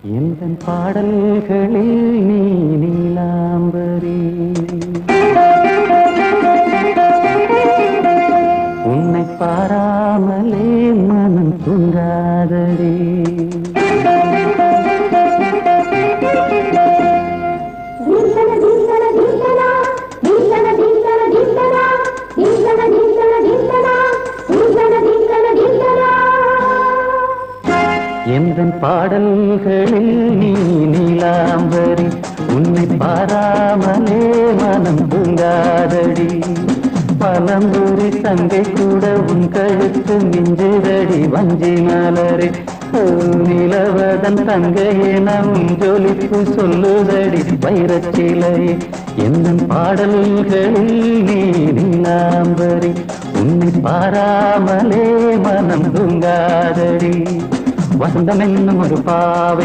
எந்தன் பாடல்களில் நீ நீலாம்பரி உன்னை பாராமலே மனம் தூங்காதடி எந்தன் பாடல்களில் நீ நீலாம்பரி உன்னை பாராமலே மனம் தூங்காதடி பலம்பூரி தங்கை கூட உன் கழுத்து மிஞ்சுதடி வஞ்சி மலரே நிலவதன் தங்கையே நம் ஜொலிப்பு சொல்லுதடி வைரச்சிலையே எந்தன் பாடல்களில் நீ நீலாம்பரி உன்னை பாராமலே மனம் தூங்காதடி வசந்தம் என்னும் ஒரு பாவை